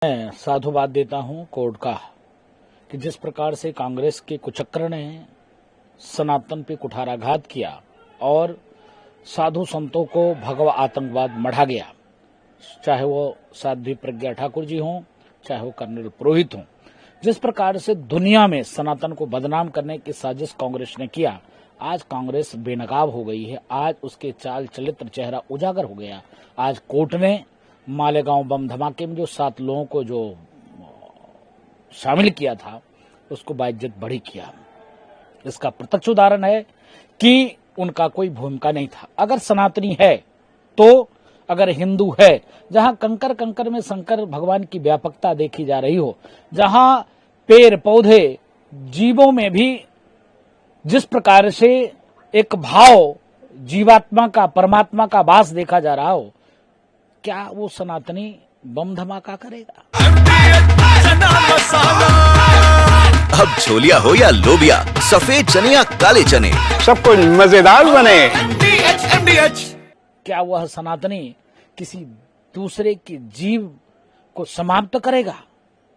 मैं साधुवाद देता हूं कोर्ट का कि जिस प्रकार से कांग्रेस के कुचक्र ने सनातन पे कुठाराघात किया और साधु संतों को भगवा आतंकवाद मढ़ा गया, चाहे वो साध्वी प्रज्ञा ठाकुर जी हों, चाहे वो कर्नल पुरोहित हों। जिस प्रकार से दुनिया में सनातन को बदनाम करने की साजिश कांग्रेस ने किया, आज कांग्रेस बेनकाब हो गई है। आज उसके चाल चरित्र चेहरा उजागर हो गया। आज कोर्ट ने मालेगांव बम धमाके में जो 7 लोगों को जो शामिल किया था, उसको बाइज्जत बरी किया। इसका प्रत्यक्ष उदाहरण है कि उनका कोई भूमिका नहीं था। अगर सनातनी है तो, अगर हिंदू है, जहां कंकर कंकर में शंकर भगवान की व्यापकता देखी जा रही हो, जहां पेड़ पौधे जीवों में भी जिस प्रकार से एक भाव जीवात्मा का, परमात्मा का वास देखा जा रहा हो, क्या वो सनातनी बम धमाका करेगा? अब छोलिया हो या लोबिया, सफेद चने या काले चने, सब कुछ मजेदार बने। क्या वह सनातनी किसी दूसरे के जीव को समाप्त करेगा?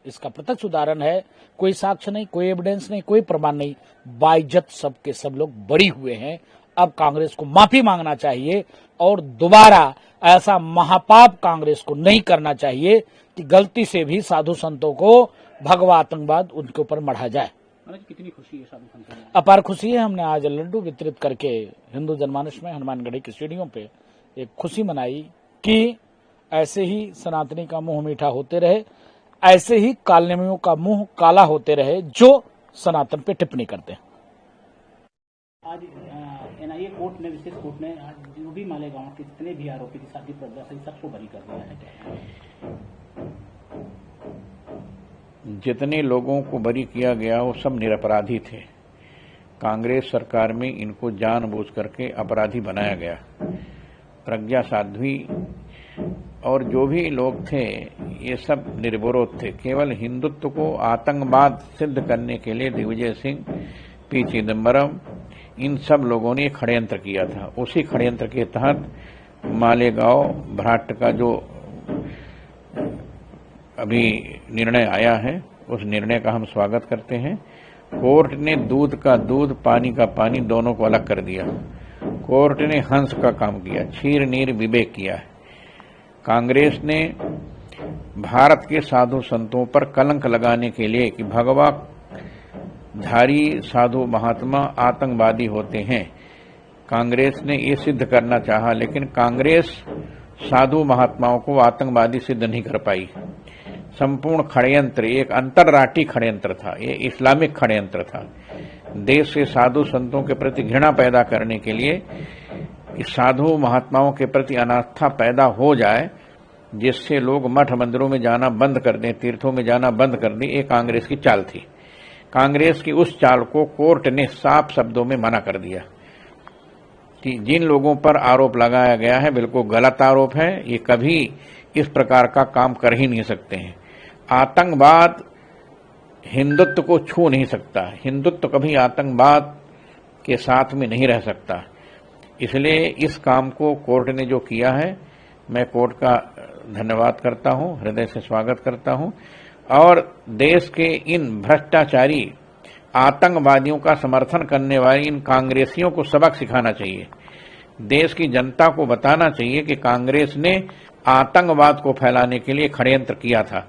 इसका प्रत्यक्ष उदाहरण है। कोई साक्ष्य नहीं, कोई एविडेंस नहीं, कोई प्रमाण नहीं, बाइज्जत सबके सब लोग बरी हुए हैं। अब कांग्रेस को माफी मांगना चाहिए और दोबारा ऐसा महापाप कांग्रेस को नहीं करना चाहिए कि गलती से भी साधु संतों को भगवा आतंकवाद उनके ऊपर मढ़ा जाए। कितनी खुशी है साधु संतों में? अपार खुशी है। हमने आज लड्डू वितरित करके हिंदू जनमानस में हनुमानगढ़ी की सीढ़ियों पे एक खुशी मनाई कि ऐसे ही सनातनी का मुंह मीठा होते रहे, ऐसे ही कालनेमियों का मुंह काला होते रहे जो सनातन पे टिप्पणी करते हैं। आज एनआईए कोर्ट ने, विशेष कोर्ट ने आज जो भी मालेगांव के जितने भी आरोपी थे, साध्वी प्रज्ञा सहित सबको बरी कर दिया है। जितने लोगों को बरी किया गया वो सब निरपराधी थे। कांग्रेस सरकार में इनको जानबूझ करके अपराधी बनाया गया। प्रज्ञा साध्वी और जो भी लोग थे, ये सब निर्विरोध थे। केवल हिंदुत्व को आतंकवाद सिद्ध करने के लिए दिग्विजय सिंह, पी चिदम्बरम, इन सब लोगों ने षड्यंत्र किया था। उसी षड्यंत्र के तहत मालेगांव भ्राट का जो अभी निर्णय आया है, उस निर्णय का हम स्वागत करते हैं। कोर्ट ने दूध का दूध, पानी का पानी दोनों को अलग कर दिया। कोर्ट ने हंस का काम किया, क्षीर नीर विवेक किया है। कांग्रेस ने भारत के साधु संतों पर कलंक लगाने के लिए कि भगवा धारी साधु महात्मा आतंकवादी होते हैं, कांग्रेस ने ये सिद्ध करना चाहा, लेकिन कांग्रेस साधु महात्माओं को आतंकवादी सिद्ध नहीं कर पाई। संपूर्ण षड्यंत्र एक अंतर्राष्ट्रीय षड्यंत्र था, ये इस्लामिक षड्यंत्र था। देश से साधु संतों के प्रति घृणा पैदा करने के लिए, कि साधु महात्माओं के प्रति अनास्था पैदा हो जाए, जिससे लोग मठ मंदिरों में जाना बंद कर दें, तीर्थों में जाना बंद कर दें, ये कांग्रेस की चाल थी। कांग्रेस की उस चाल को कोर्ट ने साफ शब्दों में मना कर दिया कि जिन लोगों पर आरोप लगाया गया है बिल्कुल गलत आरोप है, ये कभी इस प्रकार का काम कर ही नहीं सकते हैं। आतंकवाद हिंदुत्व को छू नहीं सकता, हिंदुत्व कभी आतंकवाद के साथ में नहीं रह सकता। इसलिए इस काम को कोर्ट ने जो किया है, मैं कोर्ट का धन्यवाद करता हूं, हृदय से स्वागत करता हूं। और देश के इन भ्रष्टाचारी आतंकवादियों का समर्थन करने वाले इन कांग्रेसियों को सबक सिखाना चाहिए। देश की जनता को बताना चाहिए कि कांग्रेस ने आतंकवाद को फैलाने के लिए षड्यंत्र किया था,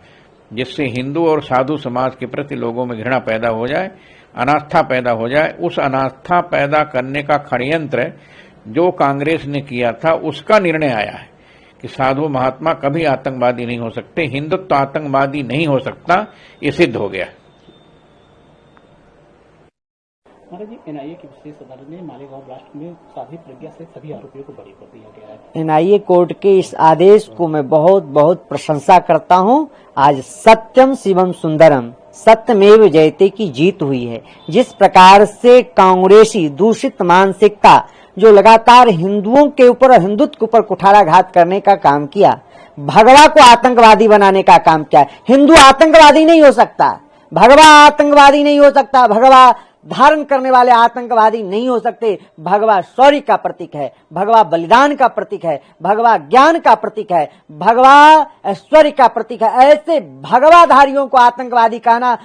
जिससे हिंदू और साधु समाज के प्रति लोगों में घृणा पैदा हो जाए, अनास्था पैदा हो जाए। उस अनास्था पैदा करने का षड्यंत्र जो कांग्रेस ने किया था, उसका निर्णय आया है कि साधु महात्मा कभी आतंकवादी नहीं हो सकते, हिंदुत्व आतंकवादी नहीं हो सकता, ये सिद्ध हो गया। महाराज जी, एनआईए की विशेष अदालत ने मालेगांव ब्लास्ट में साध्वी प्रज्ञा से सभी आरोपियों को बरी कर दिया गया है। एनआईए कोर्ट के इस आदेश को मैं बहुत बहुत प्रशंसा करता हूं। आज सत्यम शिवम सुंदरम, सत्यमेव जयते की जीत हुई है। जिस प्रकार से कांग्रेसी दूषित मानसिकता जो लगातार हिंदुओं के ऊपर और हिंदुत्व के ऊपर कुठाराघात करने का काम किया, भगवा को आतंकवादी बनाने का काम किया। हिंदू आतंकवादी नहीं हो सकता, भगवा आतंकवादी नहीं हो सकता, भगवा धारण करने वाले आतंकवादी नहीं हो सकते। भगवा शौर्य का प्रतीक है, भगवा बलिदान का प्रतीक है, भगवा ज्ञान का प्रतीक है, भगवा ऐश्वर्य का प्रतीक है। ऐसे भगवाधारियों को आतंकवादी कहना,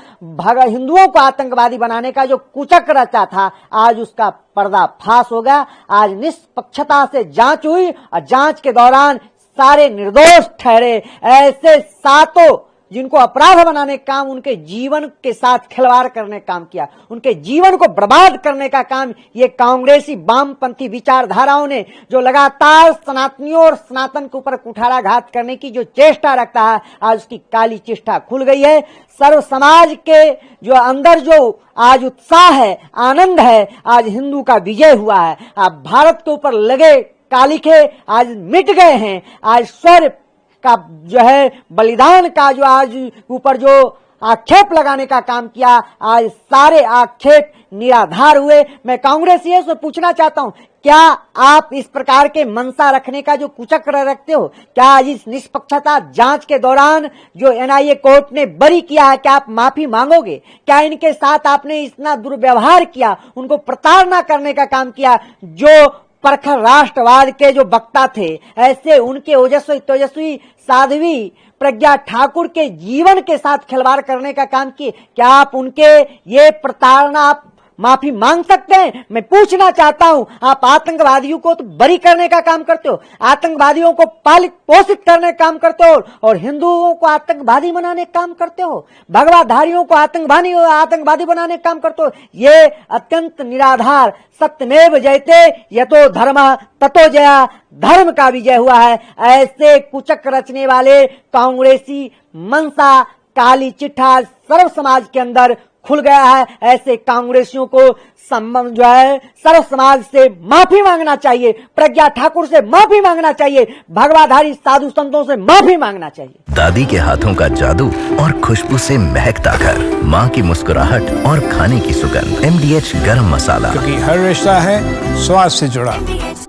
हिंदुओं को आतंकवादी बनाने का जो कुचक्र रचा था, आज उसका पर्दाफाश हो गया। आज निष्पक्षता से जांच हुई और जांच के दौरान सारे निर्दोष ठहरे। ऐसे सातों जिनको अपराध बनाने का काम, उनके जीवन के साथ खिलवाड़ करने का काम किया, उनके जीवन को बर्बाद करने का काम ये कांग्रेसी वामपंथी विचारधाराओं ने, जो लगातार सनातनियों और सनातन के ऊपर कुठाराघात करने की जो चेष्टा रखता है, आज उसकी काली चेष्टा खुल गई है। सर्व समाज के जो अंदर जो आज उत्साह है, आनंद है, आज हिंदू का विजय हुआ है। अब भारत के ऊपर लगे कालिखे आज मिट गए हैं। आज शौर्य का जो है, बलिदान का जो आज ऊपर जो आक्षेप लगाने का काम किया, आज सारे आक्षेप निराधार हुए। मैं कांग्रेसियों से पूछना चाहता हूं, क्या आप इस प्रकार के मंशा रखने का जो कुचक्र रखते हो, क्या आज इस निष्पक्षता जांच के दौरान जो एनआईए कोर्ट ने बरी किया है, क्या आप माफी मांगोगे? क्या इनके साथ आपने इतना दुर्व्यवहार किया, उनको प्रताड़ना करने का काम किया? जो प्रखर राष्ट्रवाद के जो वक्ता थे, ऐसे उनके ओजस्वी तेजस्वी साध्वी प्रज्ञा ठाकुर के जीवन के साथ खिलवाड़ करने का काम किए। क्या आप उनके ये प्रताड़ना आप माफी मांग सकते हैं? मैं पूछना चाहता हूं, आप आतंकवादियों को तो बरी करने का काम करते हो, आतंकवादियों को पालित पोषित करने का काम करते हो, और हिंदुओं को आतंकवादी बनाने का काम करते हो, भगवाधारियों को आतंकवादी बनाने का काम करते हो। ये अत्यंत निराधार, सत्यमेव जयते यतो धर्मः ततो जया, धर्म का विजय हुआ है। ऐसे कुचक्र रचने वाले कांग्रेसी मंशा काली चिट्ठा सर्व समाज के अंदर खुल गया है। ऐसे कांग्रेसियों को जो है सर्व समाज से माफी मांगना चाहिए, प्रज्ञा ठाकुर से माफी मांगना चाहिए, भगवाधारी साधु संतों से माफी मांगना चाहिए। दादी के हाथों का जादू और खुशबू से महकता घर, माँ की मुस्कुराहट और खाने की सुगंध। MDH गरम मसाला, क्योंकि हर रिश्ता है स्वाद से जुड़ा।